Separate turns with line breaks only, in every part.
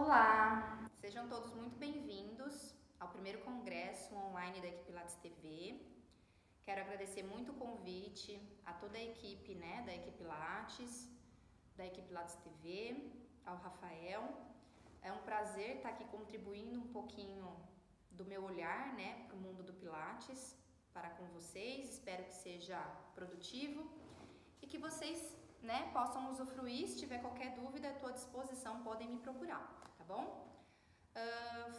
Olá, sejam todos muito bem-vindos ao primeiro congresso online da Equipe Pilates TV. Quero agradecer muito o convite a toda a equipe, da Equipe Pilates, da Equipe Pilates TV, ao Rafael. É um prazer estar aqui contribuindo um pouquinho do meu olhar, para o mundo do Pilates, para com vocês. Espero que seja produtivo e que vocês possam usufruir. Se tiver qualquer dúvida, estou à disposição, podem me procurar, tá bom?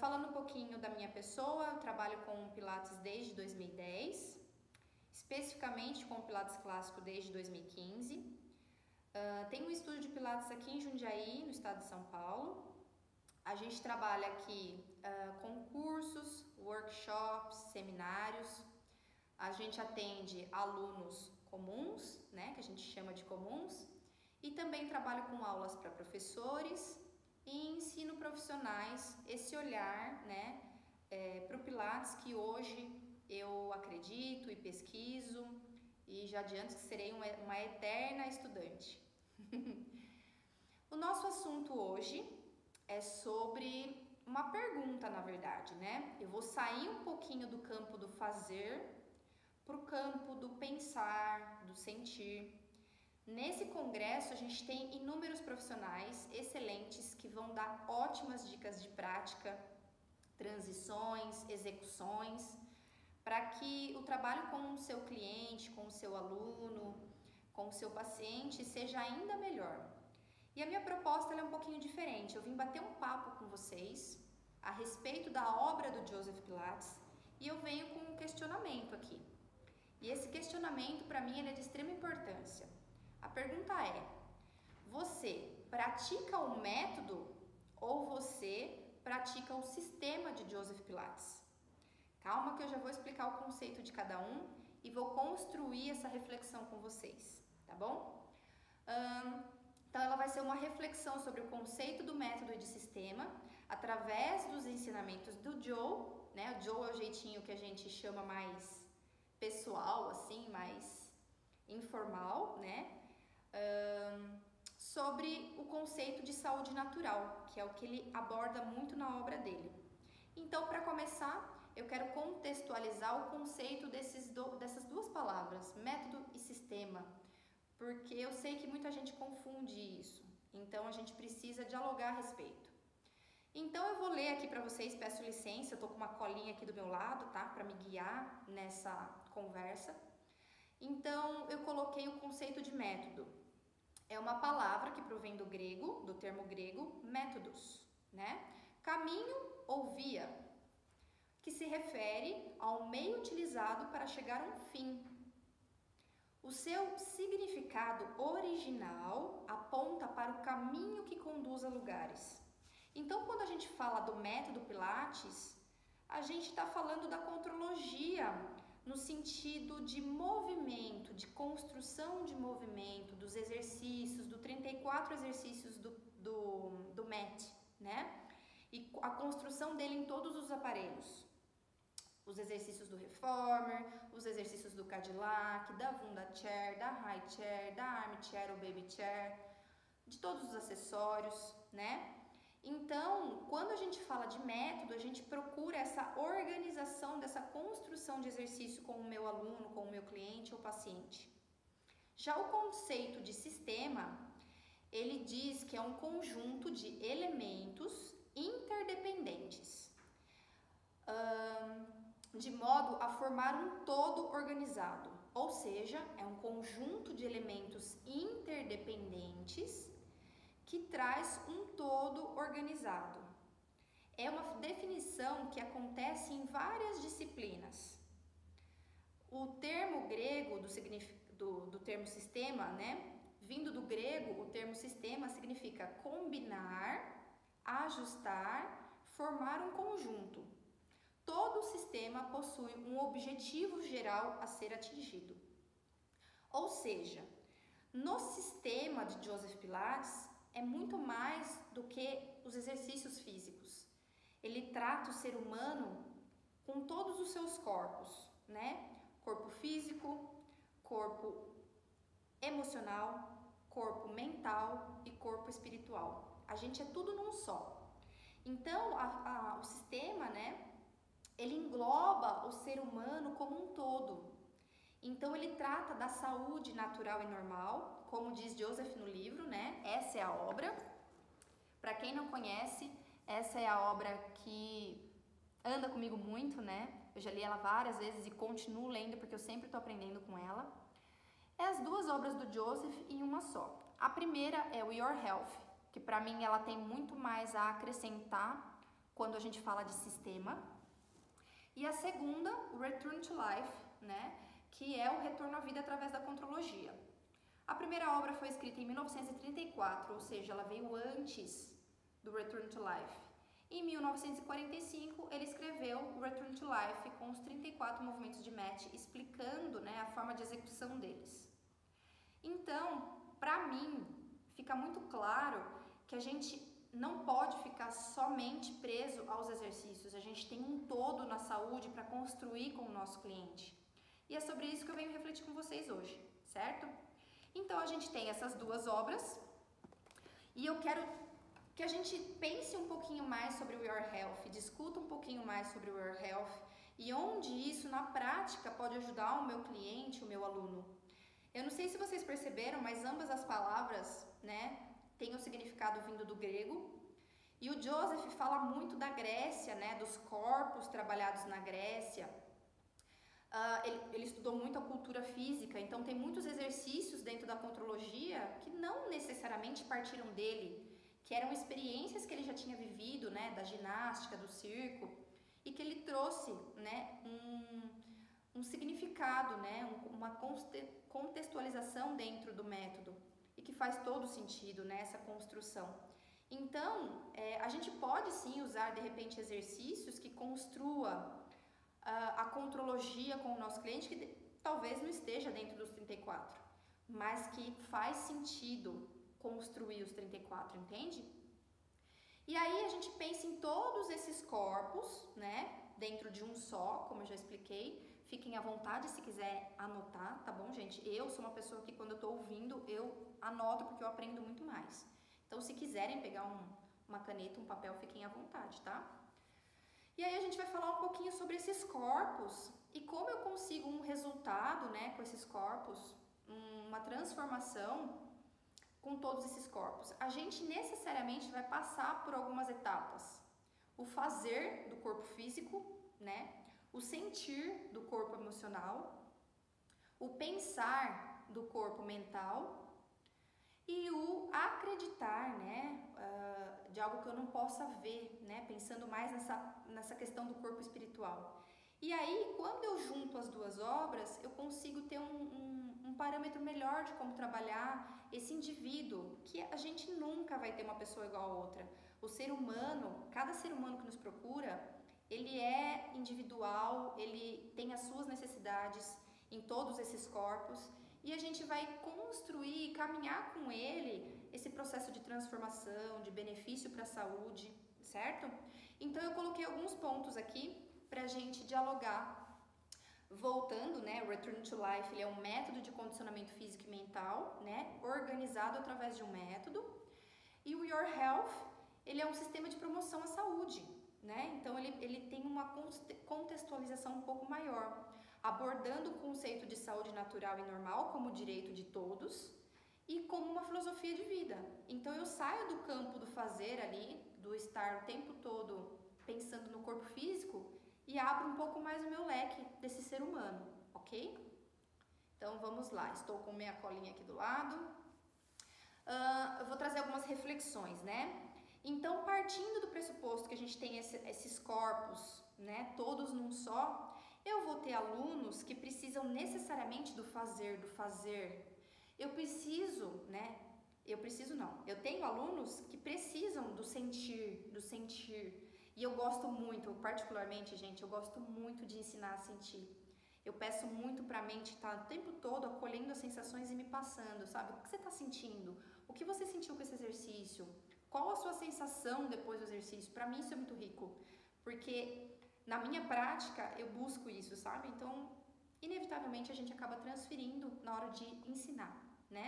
Falando um pouquinho da minha pessoa, eu trabalho com Pilates desde 2010, especificamente com Pilates clássico desde 2015. Tenho um estúdio de Pilates aqui em Jundiaí, no estado de São Paulo. A gente trabalha aqui com cursos, workshops, seminários. A gente atende alunos comuns, que a gente chama de comuns, e também trabalho com aulas para professores e ensino profissionais esse olhar, para o Pilates que hoje eu acredito e pesquiso e já adianto que serei uma eterna estudante. O nosso assunto hoje é sobre uma pergunta, na verdade, Eu vou sair um pouquinho do campo do fazer para o campo do pensar, do sentir. Nesse congresso a gente tem inúmeros profissionais excelentes que vão dar ótimas dicas de prática, transições, execuções, para que o trabalho com o seu cliente, com o seu aluno, com o seu paciente seja ainda melhor. E a minha proposta é um pouquinho diferente. Eu vim bater um papo com vocês a respeito da obra do Joseph Pilates e eu venho com um questionamento aqui. E esse questionamento, para mim, ele é de extrema importância. A pergunta é: você pratica o método ou você pratica o sistema de Joseph Pilates? Calma que eu já vou explicar o conceito de cada um e vou construir essa reflexão com vocês, tá bom? Então, ela vai ser uma reflexão sobre o conceito do método e de sistema através dos ensinamentos do Joe, O Joe é o jeitinho que a gente chama mais pessoal, assim, mais informal, sobre o conceito de saúde natural, que é o que ele aborda muito na obra dele. Então, para começar, eu quero contextualizar o conceito dessas duas palavras, método e sistema, porque eu sei que muita gente confunde isso, então a gente precisa dialogar a respeito. Então eu vou ler aqui para vocês, peço licença, eu tô com uma colinha aqui do meu lado, tá? Para me guiar nessa conversa. Então eu coloquei o conceito de método. É uma palavra que provém do grego, do termo grego, métodos, Caminho ou via, que se refere ao meio utilizado para chegar a um fim. O seu significado original aponta para o caminho que conduz a lugares. Então, quando a gente fala do método Pilates, a gente está falando da contrologia no sentido de movimento, de construção de movimento, dos exercícios, do 34 exercícios do MET, E a construção dele em todos os aparelhos. Os exercícios do Reformer, os exercícios do Cadillac, da Wunda Chair, da High Chair, da Arm Chair ou Baby Chair, de todos os acessórios, Então, quando a gente fala de método, a gente procura essa organização dessa construção de exercício com o meu aluno, com o meu cliente ou paciente. Já o conceito de sistema, ele diz que é um conjunto de elementos interdependentes, de modo a formar um todo organizado, ou seja, é um conjunto de elementos interdependentes que traz um todo organizado. É uma definição que acontece em várias disciplinas. O termo grego do termo sistema, vindo do grego, o termo sistema significa combinar, ajustar, formar um conjunto. Todo sistema possui um objetivo geral a ser atingido. Ou seja, no sistema de Joseph Pilates, é muito mais do que os exercícios físicos. Ele trata o ser humano com todos os seus corpos, Corpo físico, corpo emocional, corpo mental e corpo espiritual. A gente é tudo num só. Então, o sistema, né, ele engloba o ser humano como um todo. Então, ele trata da saúde natural e normal, como diz Joseph no livro, né? Essa é a obra. Para quem não conhece, essa é a obra que anda comigo muito, né? Eu já li ela várias vezes e continuo lendo porque eu sempre estou aprendendo com ela. É as duas obras do Joseph em uma só. A primeira é o Your Health, que para mim ela tem muito mais a acrescentar quando a gente fala de sistema. E a segunda, o Return to Life, né? Que é o retorno à vida através da contrologia. A primeira obra foi escrita em 1934, ou seja, ela veio antes do Return to Life. Em 1945, ele escreveu o Return to Life com os 34 movimentos de Matt, explicando, né, a forma de execução deles. Então, para mim, fica muito claro que a gente não pode ficar somente preso aos exercícios. A gente tem um todo na saúde para construir com o nosso cliente. E é sobre isso que eu venho refletir com vocês hoje, certo? Então, a gente tem essas duas obras e eu quero que a gente pense um pouquinho mais sobre o Your Health, discuta um pouquinho mais sobre o Your Health e onde isso, na prática, pode ajudar o meu cliente, o meu aluno. Eu não sei se vocês perceberam, mas ambas as palavras, né, têm o significado vindo do grego. E o Joseph fala muito da Grécia, né, dos corpos trabalhados na Grécia. Ele estudou muito a cultura física, então tem muitos exercícios dentro da contrologia que não necessariamente partiram dele, que eram experiências que ele já tinha vivido, né, da ginástica, do circo, e que ele trouxe, né, um significado, né, uma contextualização dentro do método, e que faz todo sentido, né, essa construção. Então, a gente pode sim usar, de repente, exercícios que construa a contrologia com o nosso cliente, que talvez não esteja dentro dos 34, mas que faz sentido construir os 34, entende? E aí a gente pensa em todos esses corpos, né, dentro de um só, como eu já expliquei. Fiquem à vontade se quiser anotar, tá bom, gente? Eu sou uma pessoa que quando eu tô ouvindo, eu anoto porque eu aprendo muito mais. Então, se quiserem pegar uma caneta, um papel, fiquem à vontade, tá? E aí a gente vai falar um pouquinho sobre esses corpos e como eu consigo um resultado, né, com esses corpos, uma transformação com todos esses corpos. A gente necessariamente vai passar por algumas etapas. O fazer do corpo físico, né, o sentir do corpo emocional, o pensar do corpo mental e o acreditar, né, de algo que eu não possa ver, né, pensando mais nessa questão do corpo espiritual. E aí, quando eu junto as duas obras, eu consigo ter um parâmetro melhor de como trabalhar esse indivíduo, que a gente nunca vai ter uma pessoa igual a outra. O ser humano, cada ser humano que nos procura, ele é individual, ele tem as suas necessidades em todos esses corpos, e a gente vai construir, caminhar com ele esse processo de transformação, de benefício para a saúde, certo? Então eu coloquei alguns pontos aqui para a gente dialogar. Voltando, né, o Return to Life, ele é um método de condicionamento físico e mental, né, organizado através de um método. E o Your Health, ele é um sistema de promoção à saúde, né? Então ele tem uma contextualização um pouco maior, abordando o conceito de saúde natural e normal como direito de todos e como uma filosofia de vida. Então eu saio do campo do fazer ali, do estar o tempo todo pensando no corpo físico e abro um pouco mais o meu leque desse ser humano, ok? Então vamos lá, estou com minha colinha aqui do lado. Eu vou trazer algumas reflexões, né? Então, partindo do pressuposto que a gente tem esses corpos, né, todos num só, eu vou ter alunos que precisam necessariamente do fazer. Eu preciso, né? Eu tenho alunos que precisam do sentir. E eu gosto muito, particularmente, gente, eu gosto muito de ensinar a sentir. Eu peço muito para a mente estar o tempo todo acolhendo as sensações e me passando, sabe? O que você está sentindo? O que você sentiu com esse exercício? Qual a sua sensação depois do exercício? Para mim isso é muito rico, porque na minha prática eu busco isso, sabe? Então, inevitavelmente a gente acaba transferindo na hora de ensinar, né?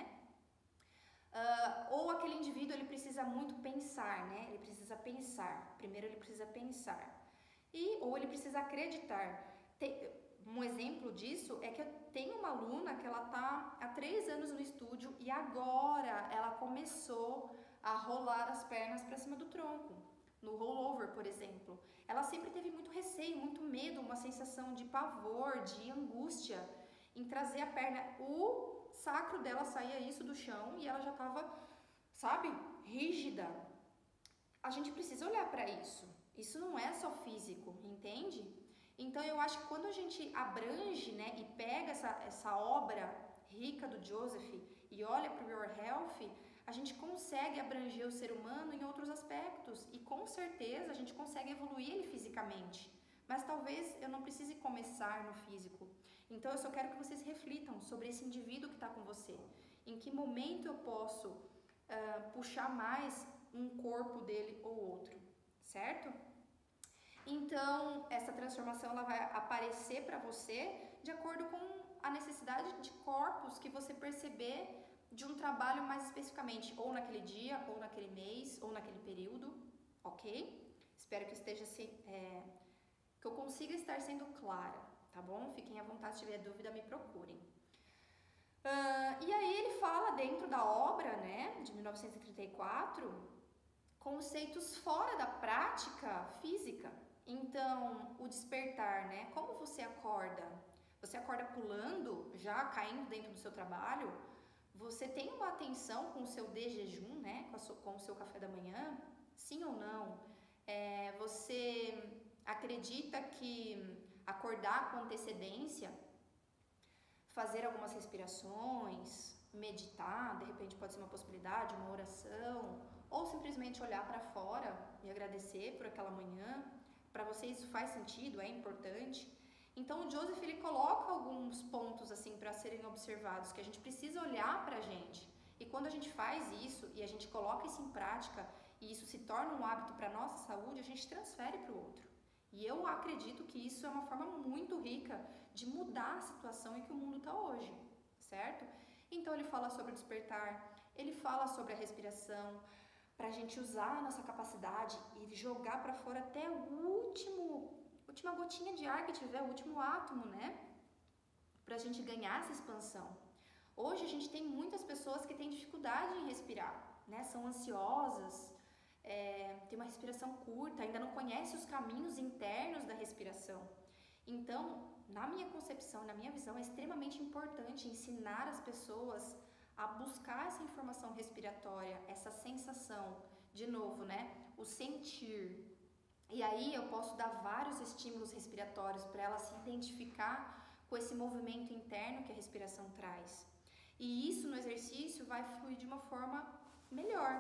Ou aquele indivíduo ele precisa muito pensar, né? Ele precisa pensar. Primeiro ele precisa pensar. Ou ele precisa acreditar. Um exemplo disso é que eu tenho uma aluna que ela está há 3 anos no estúdio e agora ela começou a rolar as pernas para cima do tronco. No rollover, por exemplo. Ela sempre teve muito receio, muito medo, uma sensação de pavor, de angústia em trazer a perna. O sacro dela saía isso do chão e ela já estava, sabe, rígida. A gente precisa olhar para isso. Isso não é só físico, entende? Então eu acho que quando a gente abrange, né, e pega essa obra rica do Joseph e olha para o Your Health, a gente consegue abranger o ser humano em outros aspectos e com certeza a gente consegue evoluir ele fisicamente. Mas talvez eu não precise começar no físico. Então eu só quero que vocês reflitam sobre esse indivíduo que está com você. Em que momento eu posso puxar mais um corpo dele ou outro, certo? Então essa transformação ela vai aparecer para você de acordo com a necessidade de corpos que você perceber de um trabalho mais especificamente, ou naquele dia, ou naquele mês, ou naquele período, ok? Espero que que eu consiga estar sendo clara, tá bom? Fiquem à vontade, se tiver dúvida, me procurem. E aí ele fala dentro da obra, né, de 1934, conceitos fora da prática física. Então, o despertar, né, como você acorda? Você acorda pulando, já caindo dentro do seu trabalho? Você tem uma atenção com o seu de jejum, né, com o seu café da manhã? Sim ou não? Você acredita que acordar com antecedência, fazer algumas respirações, meditar, de repente pode ser uma possibilidade, uma oração, ou simplesmente olhar para fora e agradecer por aquela manhã? Para você isso faz sentido? É importante? Então o Joseph ele coloca alguns pontos assim para serem observados, que a gente precisa olhar para a gente. E quando a gente faz isso e a gente coloca isso em prática e isso se torna um hábito para a nossa saúde, a gente transfere para o outro. E eu acredito que isso é uma forma muito rica de mudar a situação em que o mundo está hoje, certo? Então ele fala sobre o despertar, ele fala sobre a respiração, para a gente usar a nossa capacidade e jogar para fora até a última gotinha de ar que tiver, o último átomo, né? Para a gente ganhar essa expansão. Hoje a gente tem muitas pessoas que têm dificuldade em respirar, né? São ansiosas, tem uma respiração curta, ainda não conhece os caminhos internos da respiração. Então, na minha concepção, na minha visão, é extremamente importante ensinar as pessoas a buscar essa informação respiratória, essa sensação, de novo, né? O sentir. E aí eu posso dar vários estímulos respiratórios para ela se identificar com esse movimento interno que a respiração traz. E isso no exercício vai fluir de uma forma melhor,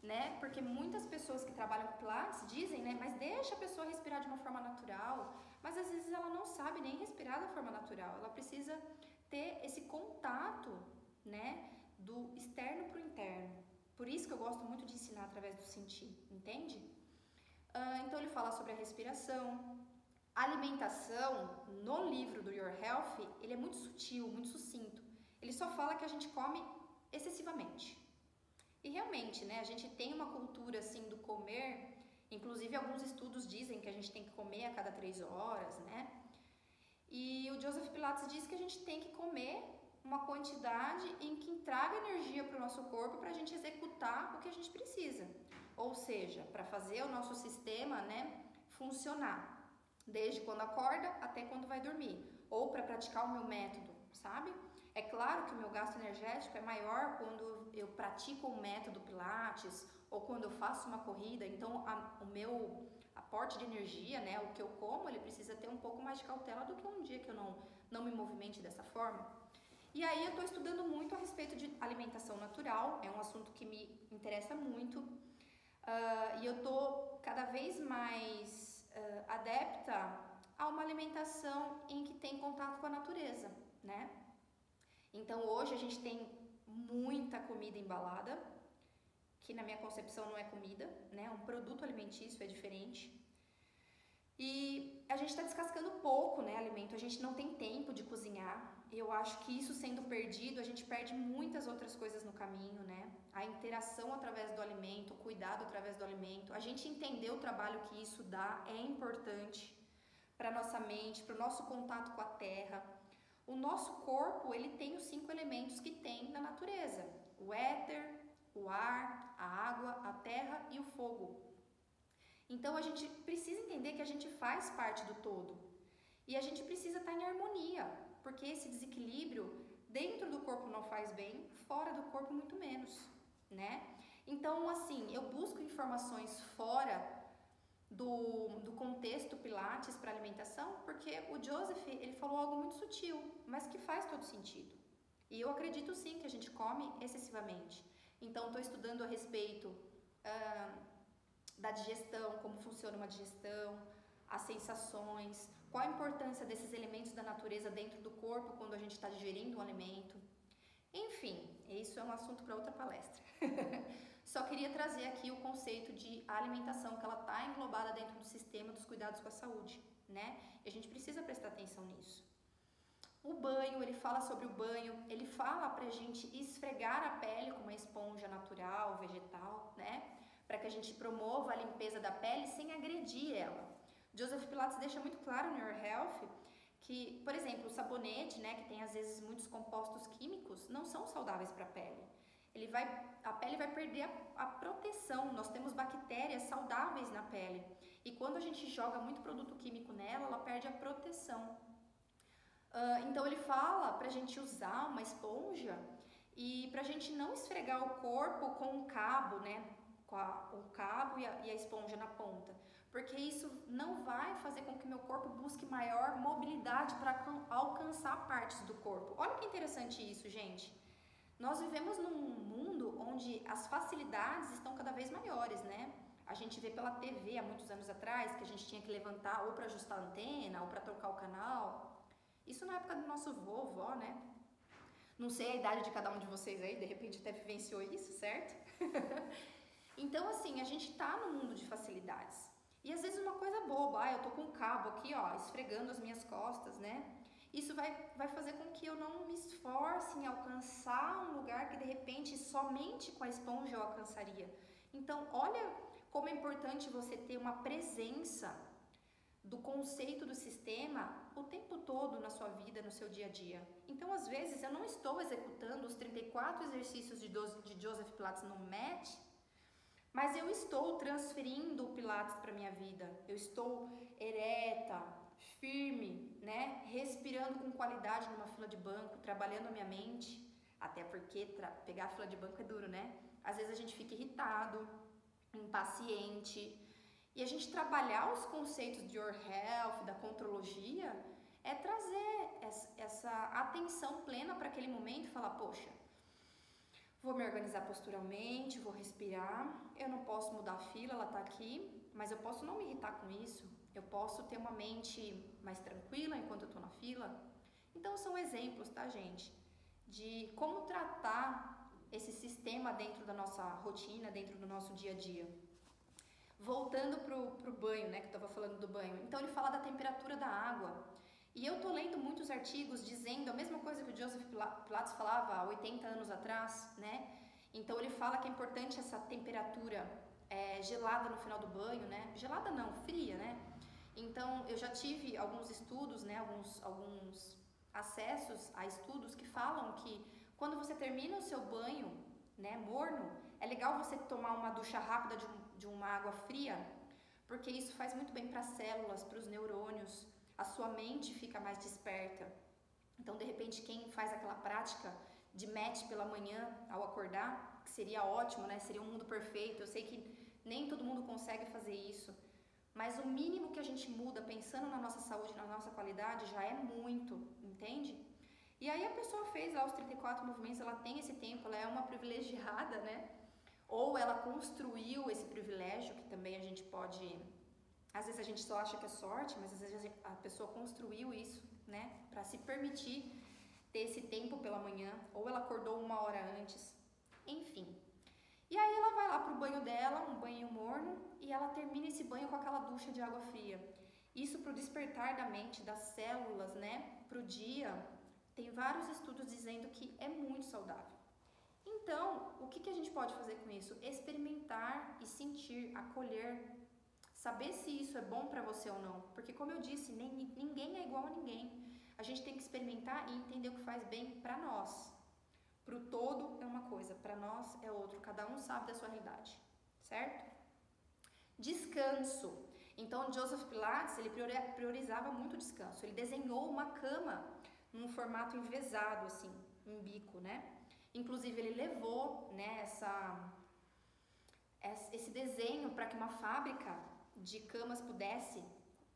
né? Porque muitas pessoas que trabalham com Pilates dizem, né? Mas deixa a pessoa respirar de uma forma natural. Mas às vezes ela não sabe nem respirar da forma natural. Ela precisa ter esse contato, né? Do externo para o interno. Por isso que eu gosto muito de ensinar através do sentir, entende? Então ele fala sobre a respiração. A alimentação, no livro do Your Health, ele é muito sutil, muito sucinto. Ele só fala que a gente come excessivamente. E realmente, né, a gente tem uma cultura assim do comer, inclusive alguns estudos dizem que a gente tem que comer a cada 3 horas, né? E o Joseph Pilates diz que a gente tem que comer uma quantidade em que traga energia para o nosso corpo para a gente executar o que a gente precisa. Ou seja, para fazer o nosso sistema, né, funcionar. Desde quando acorda até quando vai dormir. Ou para praticar o meu método, sabe? É claro que o meu gasto energético é maior quando eu pratico o método Pilates ou quando eu faço uma corrida. Então, o meu aporte de energia, né, o que eu como, ele precisa ter um pouco mais de cautela do que um dia que eu não me movimente dessa forma. E aí eu estou estudando muito a respeito de alimentação natural, é um assunto que me interessa muito. E eu estou cada vez mais adepta a uma alimentação em que tem contato com a natureza, né? Então hoje a gente tem muita comida embalada, que na minha concepção não é comida, né? Um produto alimentício é diferente. E a gente está descascando pouco, né, alimento, a gente não tem tempo de cozinhar. eu acho que isso sendo perdido, a gente perde muitas outras coisas no caminho, né? A interação através do alimento, o cuidado através do alimento, a gente entender o trabalho que isso dá é importante para nossa mente, para o nosso contato com a terra. O nosso corpo, ele tem os 5 elementos que tem na natureza: o éter, o ar, a água, a terra e o fogo. Então a gente precisa entender que a gente faz parte do todo e a gente precisa estar em harmonia, porque esse desequilíbrio dentro do corpo não faz bem, fora do corpo muito menos, né? Então, assim, eu busco informações fora do contexto Pilates para alimentação, porque o Joseph, ele falou algo muito sutil, mas que faz todo sentido. E eu acredito sim que a gente come excessivamente. Então, estou estudando a respeito da digestão, como funciona uma digestão, as sensações, qual a importância desses elementos da natureza dentro do corpo quando a gente está digerindo um alimento. Enfim, isso é um assunto para outra palestra. Só queria trazer aqui o conceito de alimentação, que ela está englobada dentro do sistema dos cuidados com a saúde, né? E a gente precisa prestar atenção nisso. O banho, ele fala sobre o banho, ele fala pra gente esfregar a pele com uma esponja natural, vegetal, né? Para que a gente promova a limpeza da pele sem agredir ela. Joseph Pilates deixa muito claro no Your Health que, por exemplo, o sabonete, né, que tem às vezes muitos compostos químicos, não são saudáveis para a pele. A pele vai perder a proteção. Nós temos bactérias saudáveis na pele e quando a gente joga muito produto químico nela, ela perde a proteção. Então ele fala para a gente usar uma esponja e para a gente não esfregar o corpo com um cabo, né, com o cabo e a esponja na ponta, porque isso não vai fazer com que meu corpo busque maior mobilidade para alcançar partes do corpo. Olha que interessante isso, gente. Nós vivemos num mundo onde as facilidades estão cada vez maiores, né? A gente vê pela TV há muitos anos atrás que a gente tinha que levantar ou para ajustar a antena ou para trocar o canal. Isso na época do nosso vovô, né? Não sei a idade de cada um de vocês aí, de repente até vivenciou isso, certo? Então, assim, a gente tá num mundo de facilidades. E às vezes uma coisa boba, eu tô com um cabo aqui, ó, esfregando as minhas costas, né? Isso vai fazer com que eu não me esforce em alcançar um lugar que de repente somente com a esponja eu alcançaria. Então, olha como é importante você ter uma presença do conceito do sistema o tempo todo na sua vida, no seu dia a dia. Então, às vezes, eu não estou executando os 34 exercícios de Joseph Pilates no mat, mas eu estou transferindo o Pilates para minha vida. Eu estou ereta, firme, né? Respirando com qualidade numa fila de banco, trabalhando a minha mente, até porque pegar a fila de banco é duro, né? Às vezes a gente fica irritado, impaciente, e a gente trabalhar os conceitos de Your Health, da contrologia, é trazer essa atenção plena para aquele momento e falar, poxa, vou me organizar posturalmente, vou respirar, eu não posso mudar a fila, ela está aqui, mas eu posso não me irritar com isso, eu posso ter uma mente mais tranquila enquanto eu estou na fila. Então são exemplos, tá, gente, de como tratar esse sistema dentro da nossa rotina, dentro do nosso dia a dia. Voltando pro banho, né, que eu estava falando do banho, então ele fala da temperatura da água. E eu tô lendo muitos artigos dizendo a mesma coisa que o Joseph Pilates falava há 80 anos atrás, né? Então ele fala que é importante essa temperatura gelada no final do banho, né? Gelada não, fria, né? Então eu já tive alguns estudos, né? Alguns acessos a estudos que falam que quando você termina o seu banho, né, morno, é legal você tomar uma ducha rápida de uma água fria, porque isso faz muito bem para as células, para os neurônios. A sua mente fica mais desperta. Então, de repente, quem faz aquela prática de mat pela manhã ao acordar, que seria ótimo, né? Seria um mundo perfeito. Eu sei que nem todo mundo consegue fazer isso, mas o mínimo que a gente muda pensando na nossa saúde, na nossa qualidade, já é muito, entende? E aí a pessoa fez lá os 34 movimentos, ela tem esse tempo, ela é uma privilegiada, né? Ou ela construiu esse privilégio, que também a gente pode... Às vezes a gente só acha que é sorte, mas às vezes a pessoa construiu isso, né? Para se permitir ter esse tempo pela manhã, ou ela acordou 1 hora antes, enfim. E aí ela vai lá pro banho dela, um banho morno, e ela termina esse banho com aquela ducha de água fria. Isso pro despertar da mente, das células, né? Pro dia, tem vários estudos dizendo que é muito saudável. Então, o que a gente pode fazer com isso? Experimentar e sentir, acolher, saber se isso é bom para você ou não. Porque, como eu disse, ninguém é igual a ninguém. A gente tem que experimentar e entender o que faz bem para nós. Para o todo é uma coisa, para nós é outro. Cada um sabe da sua realidade, certo? Descanso. Então, Joseph Pilates, ele priorizava muito o descanso. Ele desenhou uma cama num formato envesado, assim, em bico, né? Inclusive, ele levou, né, esse desenho para que uma fábrica de camas pudesse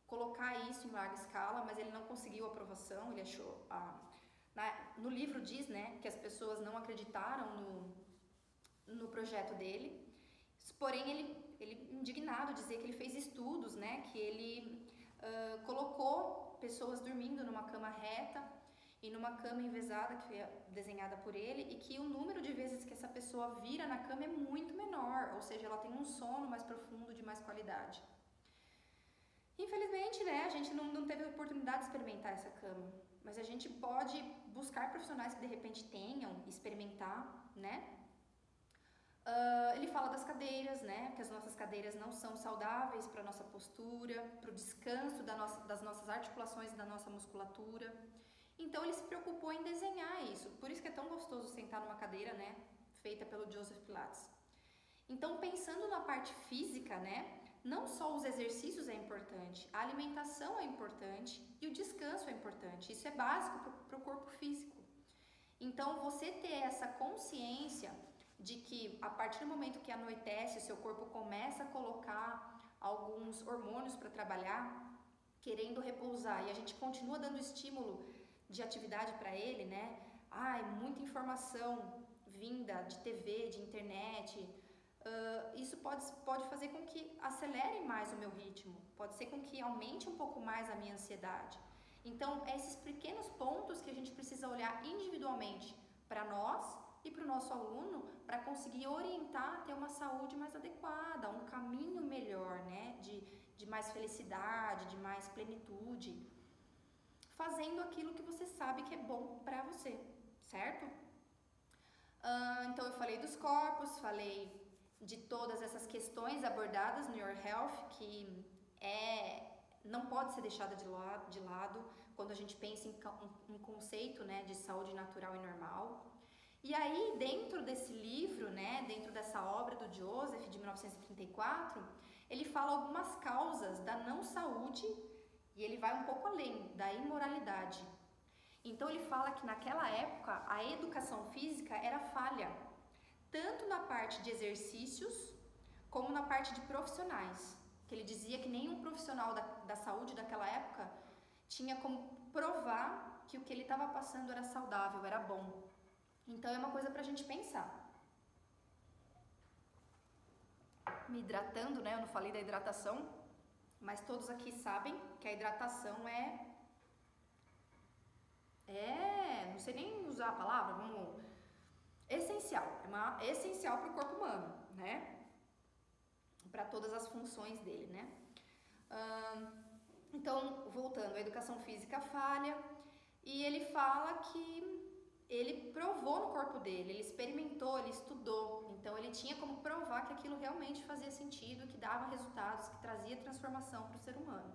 colocar isso em larga escala, mas ele não conseguiu aprovação. Ele achou... no livro diz, né, que as pessoas não acreditaram no projeto dele. Porém, ele indignado, dizer que ele fez estudos, né, que ele colocou pessoas dormindo numa cama reta e numa cama envesada, que foi desenhada por ele, e que o número de vezes que essa pessoa vira na cama é muito menor, ou seja, ela tem um sono mais profundo, de mais qualidade. Infelizmente, né, a gente não teve a oportunidade de experimentar essa cama, mas a gente pode buscar profissionais que de repente tenham, experimentar, né? Ele fala das cadeiras, né, que as nossas cadeiras não são saudáveis para a nossa postura, para o descanso das nossas articulações e da nossa musculatura. Então ele se preocupou em desenhar isso, por isso que é tão gostoso sentar numa cadeira, né, feita pelo Joseph Pilates. Então, pensando na parte física, né, não só os exercícios é importante, a alimentação é importante e o descanso é importante, isso é básico para o corpo físico. Então, você ter essa consciência de que a partir do momento que anoitece, o seu corpo começa a colocar alguns hormônios para trabalhar, querendo repousar, e a gente continua dando estímulo de atividade para ele, né? Muita informação vinda de TV, de internet. Isso pode fazer com que acelere mais o meu ritmo, pode ser com que aumente um pouco mais a minha ansiedade. Então, esses pequenos pontos que a gente precisa olhar individualmente para nós e para o nosso aluno, para conseguir orientar a ter uma saúde mais adequada, um caminho melhor, né? De mais felicidade, de mais plenitude, fazendo aquilo que você sabe que é bom para você, certo? Então eu falei dos corpos, falei de todas essas questões abordadas no Your Health, que não pode ser deixada de lado quando a gente pensa em um conceito, né, de saúde natural e normal. E aí, dentro desse livro, né, dentro dessa obra do Joseph, de 1934, ele fala algumas causas da não saúde e ele vai um pouco além, da imoralidade. Então, ele fala que naquela época a educação física era falha, tanto na parte de exercícios, como na parte de profissionais. Que ele dizia que nenhum profissional da saúde daquela época tinha como provar que o que ele estava passando era saudável, era bom. Então, é uma coisa para a gente pensar. Me hidratando, né? Eu não falei da hidratação, mas todos aqui sabem que a hidratação não sei nem usar a palavra, essencial. É essencial para o corpo humano, né? Para todas as funções dele, né? Então, voltando, a educação física falha, e ele fala que ele provou no corpo dele, ele experimentou, ele estudou, então ele tinha como provar que aquilo realmente fazia sentido, que dava resultados, que trazia transformação para o ser humano.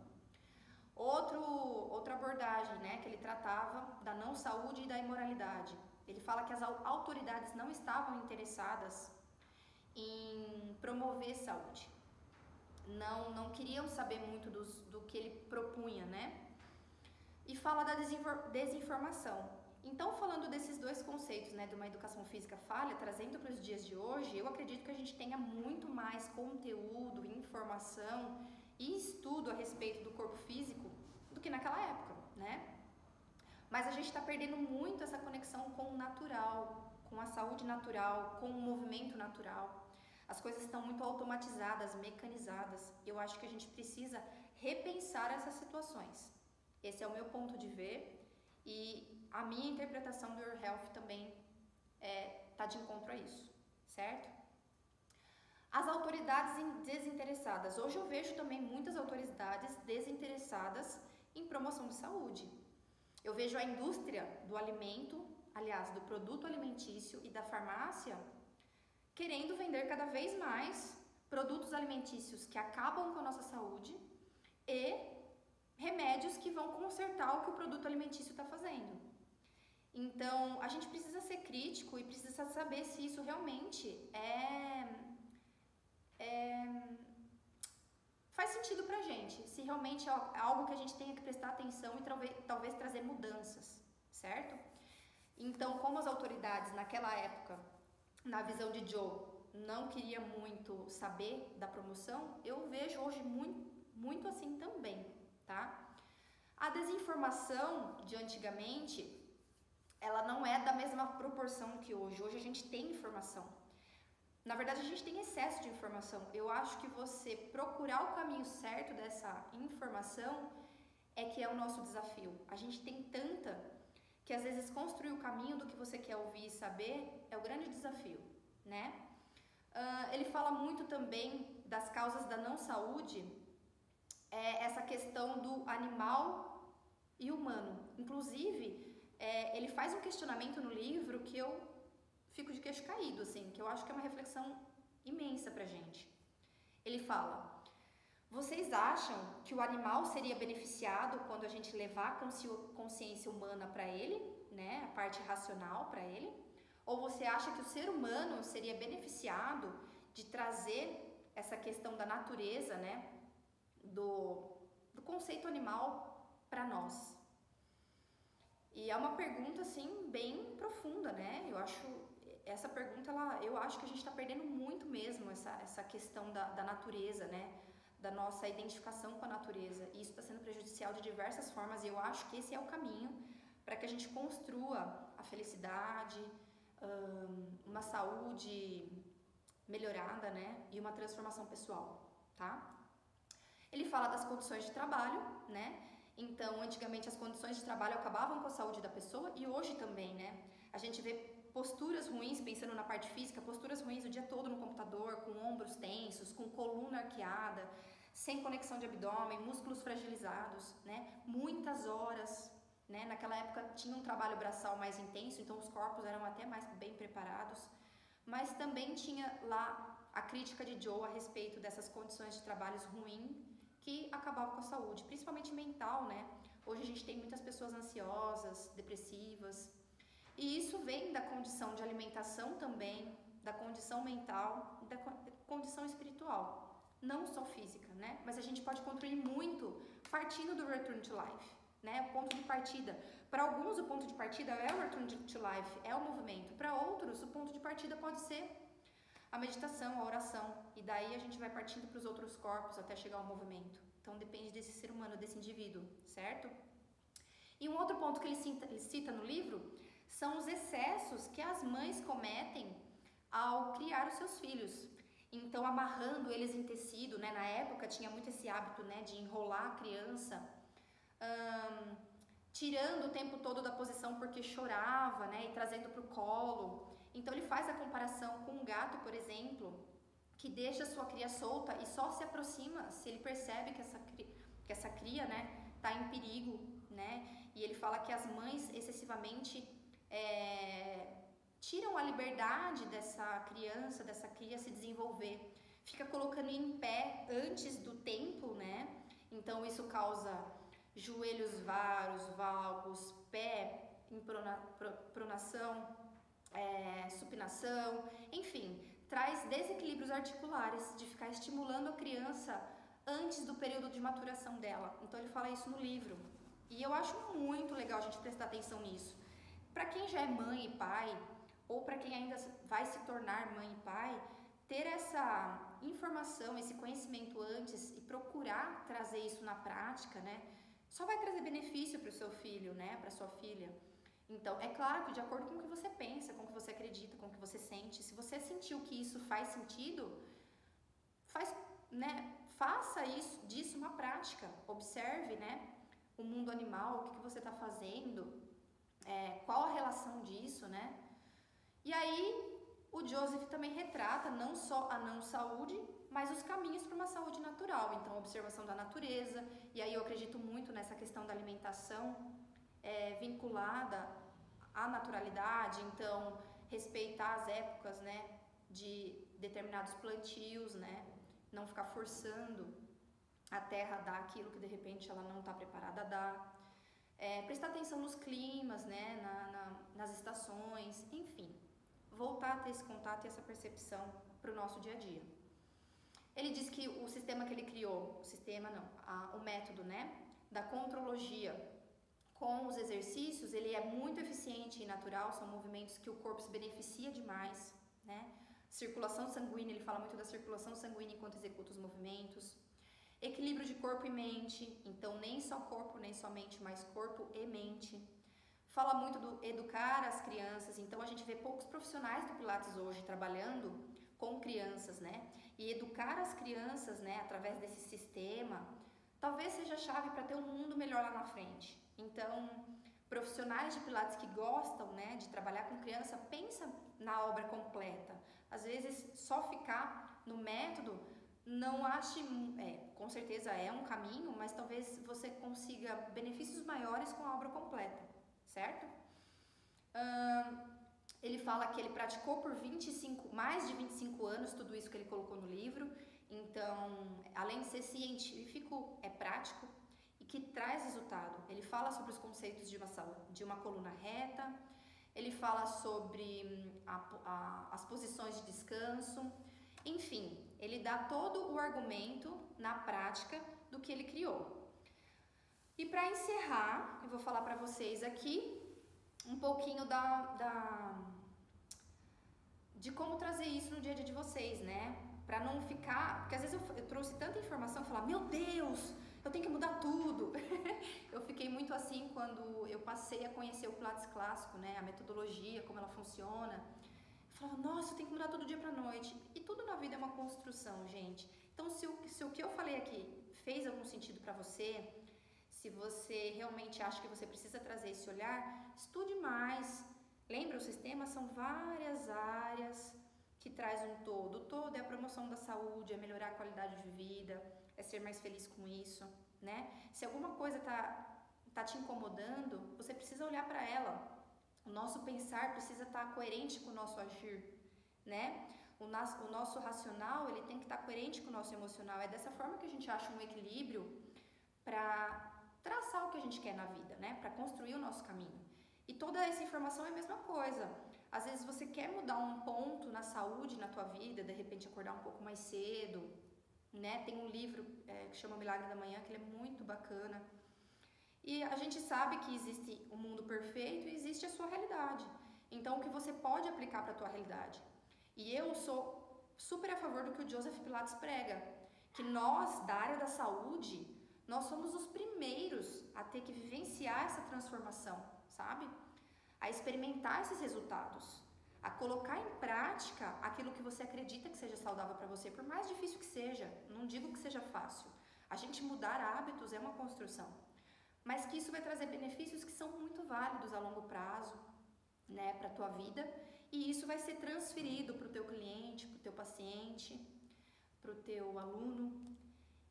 Outra abordagem, né, que ele tratava da não saúde e da imoralidade. Ele fala que as autoridades não estavam interessadas em promover saúde. Não queriam saber muito do que ele propunha, né? E fala da desinformação. Então, falando desses dois conceitos, né, de uma educação física falha, trazendo para os dias de hoje, eu acredito que a gente tenha muito mais conteúdo, informação e estudo a respeito do corpo físico do que naquela época, né? Mas a gente está perdendo muito essa conexão com o natural, com a saúde natural, com o movimento natural. As coisas estão muito automatizadas, mecanizadas. Eu acho que a gente precisa repensar essas situações. Esse é o meu ponto de ver e a minha interpretação do Your Health também está de encontro a isso, certo? As autoridades desinteressadas. Hoje eu vejo também muitas autoridades desinteressadas em promoção de saúde. Eu vejo a indústria do alimento, aliás, do produto alimentício e da farmácia, querendo vender cada vez mais produtos alimentícios que acabam com a nossa saúde e remédios que vão consertar o que o produto alimentício está fazendo. Então, a gente precisa ser crítico e precisa saber se isso realmente faz sentido pra gente, se realmente é algo que a gente tenha que prestar atenção e talvez trazer mudanças, certo? Então, como as autoridades naquela época, na visão de Joe, não queria muito saber da promoção, eu vejo hoje muito assim também, tá? A desinformação de antigamente, ela não é da mesma proporção que hoje. Hoje a gente tem informação. Na verdade, a gente tem excesso de informação. Eu acho que você procurar o caminho certo dessa informação é que é o nosso desafio. A gente tem tanta que às vezes construir o caminho do que você quer ouvir e saber é o grande desafio, né? Ele fala muito também das causas da não saúde, essa questão do animal e humano. Inclusive, ele faz um questionamento no livro que eu fico de queixo caído, assim, que eu acho que é uma reflexão imensa pra gente. Ele fala: vocês acham que o animal seria beneficiado quando a gente levar a consciência humana para ele, né, a parte racional para ele? Ou você acha que o ser humano seria beneficiado de trazer essa questão da natureza, né, do conceito animal para nós? E é uma pergunta, assim, bem profunda, né? Essa pergunta, eu acho que a gente está perdendo muito mesmo essa questão da natureza, né? Da nossa identificação com a natureza. E isso está sendo prejudicial de diversas formas e eu acho que esse é o caminho para que a gente construa a felicidade, uma saúde melhorada, né? E uma transformação pessoal, tá? Ele fala das condições de trabalho, né? Então, antigamente as condições de trabalho acabavam com a saúde da pessoa e hoje também, né? A gente vê posturas ruins, pensando na parte física, posturas ruins o dia todo no computador, com ombros tensos, com coluna arqueada, sem conexão de abdômen, músculos fragilizados, né? Muitas horas, né? Naquela época tinha um trabalho braçal mais intenso, então os corpos eram até mais bem preparados, mas também tinha lá a crítica de Joe a respeito dessas condições de trabalhos ruins que acabavam com a saúde, principalmente mental, né? Hoje a gente tem muitas pessoas ansiosas, depressivas, e isso vem da condição de alimentação também, da condição mental, da condição espiritual, não só física, né? Mas a gente pode construir muito partindo do Return to Life, né? O ponto de partida. Para alguns o ponto de partida é o Return to Life, é o movimento. Para outros o ponto de partida pode ser a meditação, a oração, e daí a gente vai partindo para os outros corpos até chegar ao movimento. Então depende desse ser humano, desse indivíduo, certo? E um outro ponto que ele cita no livro são os excessos que as mães cometem ao criar os seus filhos. Então, amarrando eles em tecido, né? Na época tinha muito esse hábito, né, de enrolar a criança, tirando o tempo todo da posição porque chorava, né, e trazendo para o colo. Então, ele faz a comparação com um gato, por exemplo, que deixa sua cria solta e só se aproxima se ele percebe que essa cria, né, está em perigo, né? E ele fala que as mães excessivamente tiram a liberdade dessa criança, dessa cria se desenvolver, fica colocando em pé antes do tempo, né? Então isso causa joelhos varos, valgos, pé em pronação, supinação, enfim, traz desequilíbrios articulares de ficar estimulando a criança antes do período de maturação dela. Então ele fala isso no livro. E eu acho muito legal a gente prestar atenção nisso. Para quem já é mãe e pai, ou para quem ainda vai se tornar mãe e pai, ter essa informação, esse conhecimento antes e procurar trazer isso na prática, né, só vai trazer benefício para o seu filho, né, para sua filha. Então, é claro que de acordo com o que você pensa, com o que você acredita, com o que você sente, se você sentiu que isso faz sentido, faça disso uma prática, observe, né, o mundo animal, o que você está fazendo, qual a relação disso, né? E aí o Joseph também retrata não só a não saúde, mas os caminhos para uma saúde natural. Então, a observação da natureza, e aí eu acredito muito nessa questão da alimentação, vinculada à naturalidade, então respeitar as épocas, né, de determinados plantios, né, não ficar forçando a terra a dar aquilo que de repente ela não está preparada a dar, prestar atenção nos climas, né, nas estações, enfim, voltar a ter esse contato e essa percepção para o nosso dia a dia. Ele diz que o sistema que ele criou, o método, né, da contrologia com os exercícios, ele é muito eficiente e natural, são movimentos que o corpo se beneficia demais, né? Circulação sanguínea, ele fala muito da circulação sanguínea enquanto executa os movimentos. Equilíbrio de corpo e mente, então nem só corpo, nem só mente, mas corpo e mente. Fala muito do educar as crianças, então a gente vê poucos profissionais do Pilates hoje trabalhando com crianças, né? E educar as crianças, né, através desse sistema, talvez seja a chave para ter um mundo melhor lá na frente. Então, profissionais de Pilates que gostam, né, de trabalhar com criança, pensa na obra completa. Às vezes, só ficar no método, não ache, com certeza é um caminho, mas talvez você consiga benefícios maiores com a obra completa, certo? Ele fala que ele praticou por mais de 25 anos, tudo isso que ele colocou no livro. Então, além de ser científico, é prático e que traz resultado. Ele fala sobre os conceitos de uma coluna reta, ele fala sobre as posições de descanso, enfim, ele dá todo o argumento na prática do que ele criou. E para encerrar, eu vou falar para vocês aqui um pouquinho de como trazer isso no dia a dia de vocês, né? Para não ficar, porque às vezes eu trouxe tanta informação e falar, meu Deus, eu tenho que mudar tudo. Eu fiquei muito assim quando eu passei a conhecer o Pilates clássico, né? A metodologia, como ela funciona. Eu falava, nossa, eu tenho que mudar todo dia pra noite. E tudo na vida é uma construção, gente. Então, se o que eu falei aqui fez algum sentido para você, se você realmente acha que você precisa trazer esse olhar, estude mais. Lembra, o sistema são várias áreas que traz um todo. O todo é a promoção da saúde, é melhorar a qualidade de vida, é ser mais feliz com isso, né? Se alguma coisa tá te incomodando, você precisa olhar para ela. O nosso pensar precisa estar coerente com o nosso agir, né? O nosso racional, ele tem que estar coerente com o nosso emocional. É dessa forma que a gente acha um equilíbrio para traçar o que a gente quer na vida, né? Para construir o nosso caminho. E toda essa informação é a mesma coisa. Às vezes você quer mudar um ponto na saúde, na tua vida, de repente acordar um pouco mais cedo, né? Tem um livro que chama Milagre da Manhã, que ele é muito bacana. E a gente sabe que existe um mundo perfeito e existe a sua realidade. Então, o que você pode aplicar para a tua realidade? E eu sou super a favor do que o Joseph Pilates prega, que nós, da área da saúde, nós somos os primeiros a ter que vivenciar essa transformação, sabe? A experimentar esses resultados, a colocar em prática aquilo que você acredita que seja saudável para você, por mais difícil que seja. Não digo que seja fácil. A gente mudar hábitos é uma construção, mas que isso vai trazer benefícios que são muito válidos a longo prazo, né, para a tua vida, e isso vai ser transferido para o teu cliente, para o teu paciente, para o teu aluno.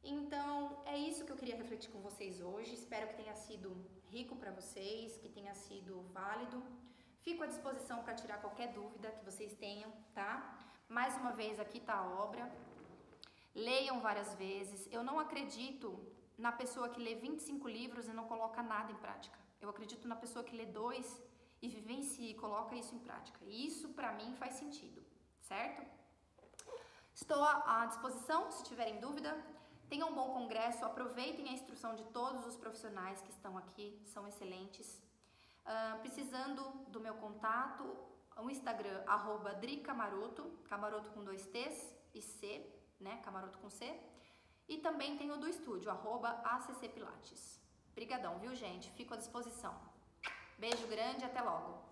Então, é isso que eu queria refletir com vocês hoje. Espero que tenha sido rico para vocês, que tenha sido válido. Fico à disposição para tirar qualquer dúvida que vocês tenham, tá? Mais uma vez, aqui está a obra. Leiam várias vezes. Eu não acredito na pessoa que lê 25 livros e não coloca nada em prática. Eu acredito na pessoa que lê 2 e vivencia e coloca isso em prática. E isso, para mim, faz sentido, certo? Estou à disposição, se tiverem dúvida. Tenham um bom congresso, aproveitem a instrução de todos os profissionais que estão aqui, são excelentes. Precisando do meu contato, o Instagram, @dricamaroto, Camaroto com 2 T's e C, né, Camaroto com C. E também tem o do estúdio, @ACC Pilates. Brigadão, viu, gente? Fico à disposição. Beijo grande e até logo!